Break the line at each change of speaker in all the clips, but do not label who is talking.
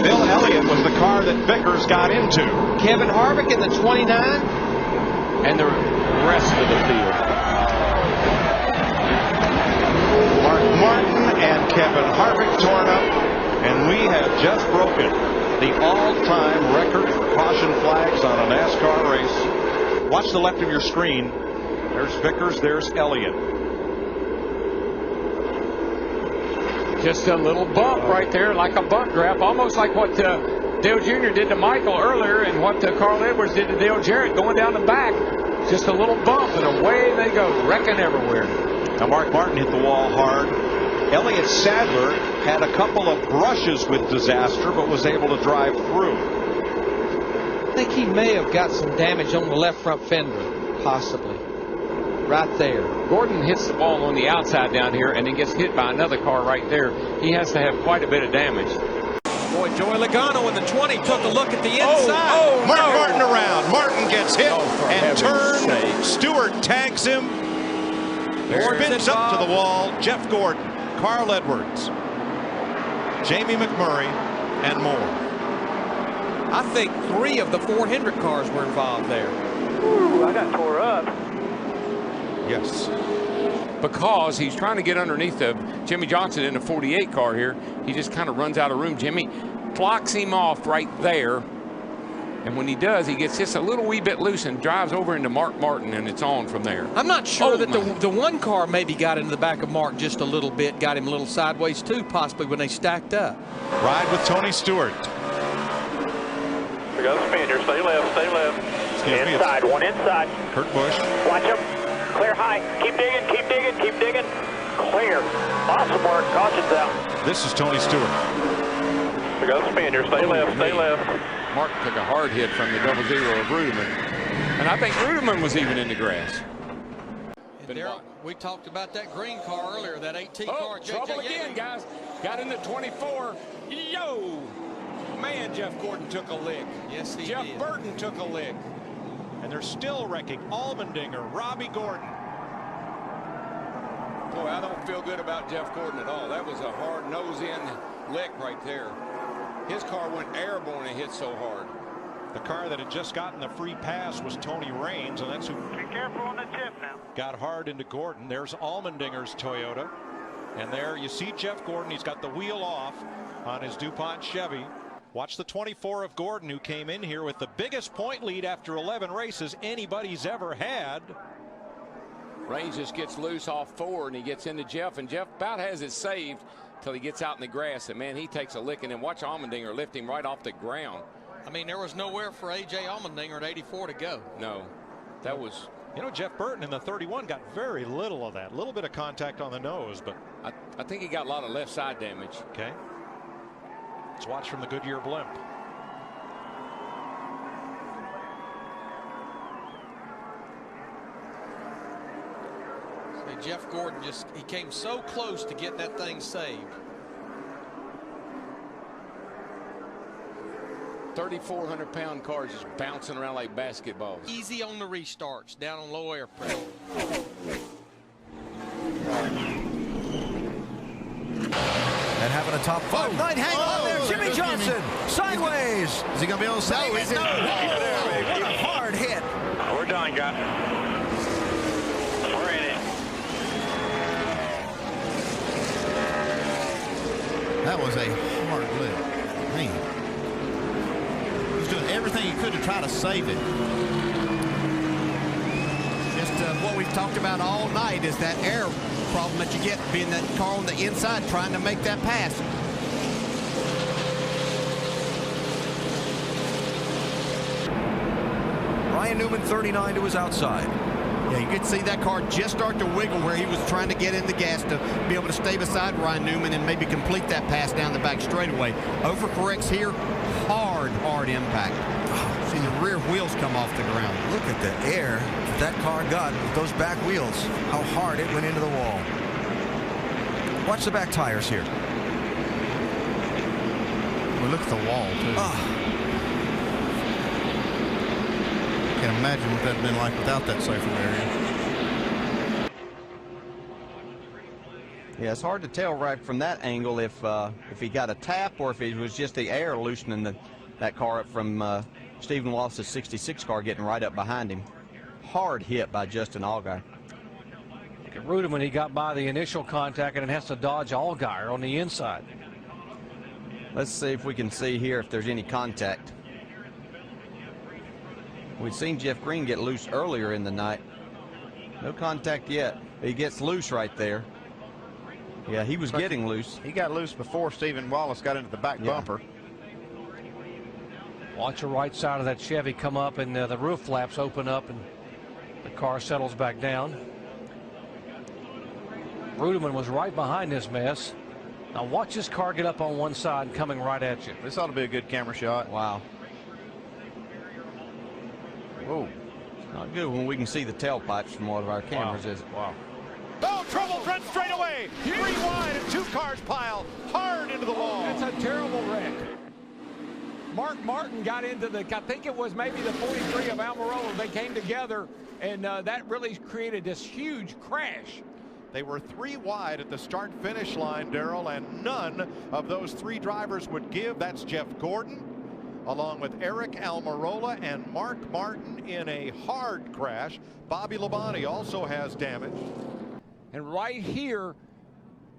Bill Elliott was the car that Vickers got into.
Kevin Harvick in the 29.
And the rest of the field.
Mark Martin and Kevin Harvick torn up, and we have just broken the all-time record for caution flags on a NASCAR race. Watch the left of your screen. There's Vickers, there's Elliott.
Just a little bump right there, like a bump draft, almost like what Dale Jr. did to Michael earlier and what Carl Edwards did to Dale Jarrett going down the back. Just a little bump and away they go, wrecking everywhere.
Now Mark Martin hit the wall hard. Elliott Sadler had a couple of brushes with disaster, but was able to drive through.
I think he may have got some damage on the left front fender, possibly. Right there.
Gordon hits the ball on the outside down here and then gets hit by another car right there. He has to have quite a bit of damage.
Boy, Joey Logano in the 20 took a look at the inside.
Martin around. Martin gets hit and turned. Stewart tags him. Spins up to the wall. Jeff Gordon, Carl Edwards, Jamie McMurray, and more.
I think 3 of the 4 Hendrick cars were involved there.
Ooh, I got tore up.
Yes.
Because he's trying to get underneath of Jimmy Johnson in the 48 car here. He just kind of runs out of room. Jimmy clocks him off right there. And when he does, he gets just a little wee bit loose and drives over into Mark Martin, and it's on from there.
I'm not sure that the one car maybe got into the back of Mark just a little bit, got him a little sideways too, possibly when they stacked up.
Ride with Tony Stewart.
Here goes Spanier. Stay left, stay left. Inside, one inside.
Kurt Busch.
Watch him. Clear high. Keep digging, keep digging, keep digging. Clear. Awesome work. Caution's out.
This is Tony Stewart.
Here goes Spanier. Stay left, stay left.
Mark took a hard hit from the 0-0 of Ruderman. And I think Ruderman was even in the grass.
We talked about that green car earlier, that 18 car.
Trouble again, guys. Got in the 24. Yo! Man, Jeff Gordon took a lick.
Yes, he did.
Jeff Burton took a lick.
And they're still wrecking Allmendinger, Robbie Gordon.
Boy, I don't feel good about Jeff Gordon at all. That was a hard nose-in lick right there. His car went airborne and hit so hard.
The car that had just gotten the free pass was Tony Raines, and that's who
Be careful on the tip now.
got hard into Gordon. There's Allmendinger's Toyota. And there you see Jeff Gordon. He's got the wheel off on his DuPont Chevy. Watch the 24 of Gordon, who came in here with the biggest point lead after 11 races anybody's ever had.
Raines just gets loose off 4 and he gets into Jeff, and Jeff about has it saved till he gets out in the grass, and man, he takes a lick, and then watch Allmendinger lift him right off the ground.
I mean, there was nowhere for A.J. Allmendinger at 84 to go.
No, that was...
You know, Jeff Burton in the 31 got very little of that. A little bit of contact on the nose, but...
I think he got a lot of left side damage.
Okay. Let's watch from the Goodyear blimp.
Jeff Gordon he came so close to getting that thing saved.
3,400-pound cars just bouncing around like basketballs.
Easy on the restarts, down on low air pressure.
And having a top 5 night hang on there. Jimmy Johnson sideways. Is he going to be able to save it? No. What a hard hit.
We're done, guys. We're in it.
That was a hard lick. Man. He was doing everything he could to try to save it. Just what we've talked about all night is that air problem that you get being that car on the inside trying to make that pass. Ryan Newman 39 to his outside. Yeah, you could see that car just start to wiggle where he was trying to get in the gas to be able to stay beside Ryan Newman and maybe complete that pass down the back straightaway. Overcorrects here, hard impact. See the rear wheels come off the ground.
Look at the air that car got with those back wheels, how hard it went into the wall. Watch the back tires here.
Well, look at the wall, too. Can't imagine what that would have been like without that safer area.
Yeah, it's hard to tell right from that angle if he got a tap or if it was just the air loosening that car up from Stephen Wallace's 66 car getting right up behind him. Hard hit by Justin Allgaier.
Look at Rudeman, he got by the initial contact and it has to dodge Allgaier on the inside.
Let's see if we can see here if there's any contact. We've seen Jeff Green get loose earlier in the night. No contact yet. He gets loose right there. Yeah, he was getting loose.
He got loose before Stephen Wallace got into the back bumper.
Watch the right side of that Chevy come up and the roof flaps open up and the car settles back down. Rudeman was right behind this mess. Now watch this car get up on one side and coming right at you.
This ought to be a good camera shot.
Wow. Whoa. It's not good when we can see the tailpipes from one of our cameras, is it?
Wow. Oh, trouble front straight away. 3 wide and 2 cars pile hard into the wall.
It's a terrible wreck. Mark Martin got into the, I think it was maybe the 43 of Almirola. They came together, and that really created this huge crash.
They were 3 wide at the start-finish line, Darrell, and none of those 3 drivers would give. That's Jeff Gordon, along with Eric Almirola and Mark Martin in a hard crash. Bobby Labonte also has damage.
And right here,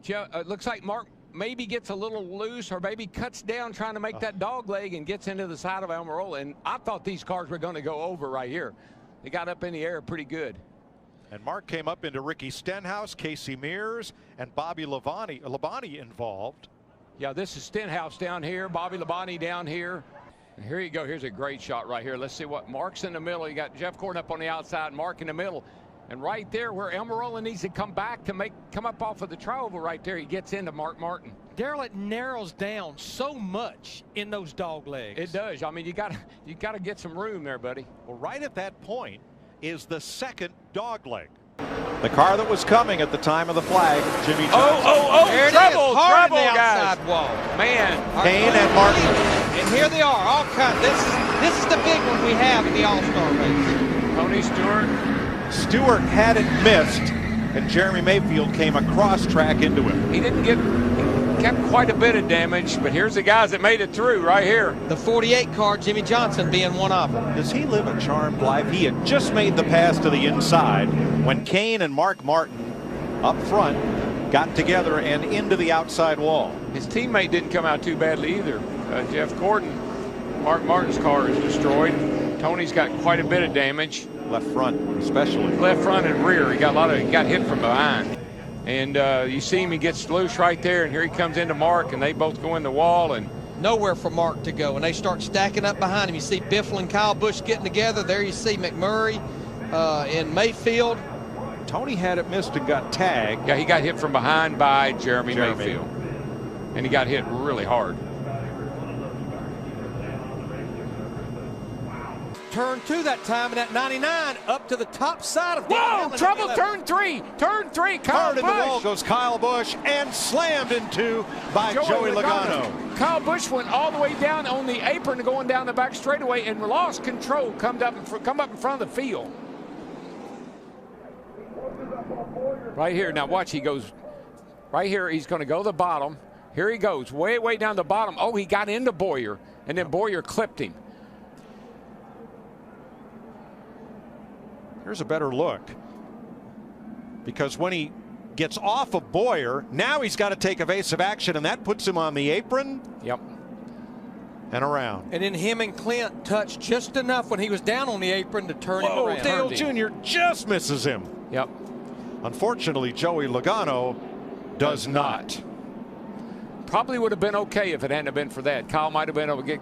it looks like Mark maybe gets a little loose or maybe cuts down trying to make that dog leg and gets into the side of Almirola. And I thought these cars were going to go over right here. They got up in the air pretty good.
And Mark came up into Ricky Stenhouse, Casey Mears, and Bobby Labonte involved.
Yeah, this is Stenhouse down here, Bobby Labonte down here. And here you go. Here's a great shot right here. Let's see what Mark's in the middle. You got Jeff Gordon up on the outside, Mark in the middle. And right there where Almirola needs to come back to come up off of the trioval right there, he gets into Mark Martin.
Darrell, it narrows down so much in those dog legs.
It does. I mean, you got to get some room there, buddy.
Well, right at that point is the second dog leg. The car that was coming at the time of the flag, Jimmy Johnson.
There
Trouble,
hard
trouble,
on the
guys.
outside wall.
Man.
Kane and Martin.
And here they are, all cut. This is the big one we have in the All-Star race.
Tony Stewart.
Stewart had it missed, and Jeremy Mayfield came across track into him.
He kept quite a bit of damage, but here's the guys that made it through right here.
The 48 car, Jimmy Johnson being one of them.
Does he live a charmed life? He had just made the pass to the inside when Kane and Mark Martin up front got together and into the outside wall.
His teammate didn't come out too badly either. Jeff Gordon, Mark Martin's car is destroyed. Tony's got quite a bit of damage.
Left front, especially.
Left front and rear. He got hit from behind. And you see him, he gets loose right there, and here he comes into Mark, and they both go in the wall. And
nowhere for Mark to go, and they start stacking up behind him. You see Biffle and Kyle Busch getting together. There you see McMurray and Mayfield.
Tony had it missed and got tagged.
Yeah, he got hit from behind by Jeremy Mayfield. And he got hit really hard.
Turn 2 that time, and that 99 up to the top side of
Whoa, trouble, turn 3, Kyle
Hard in the
Busch.
wall goes Kyle Busch and slammed into by Joey Logano.
Kyle Busch went all the way down on the apron going down the back straightaway and lost control, come up in front of the field. Right here, now watch, he goes, right here, he's going to go to the bottom. Here he goes, way down the bottom. Oh, he got into Boyer, and then Boyer clipped him.
Here's a better look, because when he gets off of Boyer, now he's got to take evasive action, and that puts him on the apron.
Yep.
And around.
And then him and Clint touched just enough when he was down on the apron to turn him around.
Dale Jr. just misses him.
Yep.
Unfortunately, Joey Logano does not.
Probably would have been okay if it hadn't been for that. Kyle might have been able to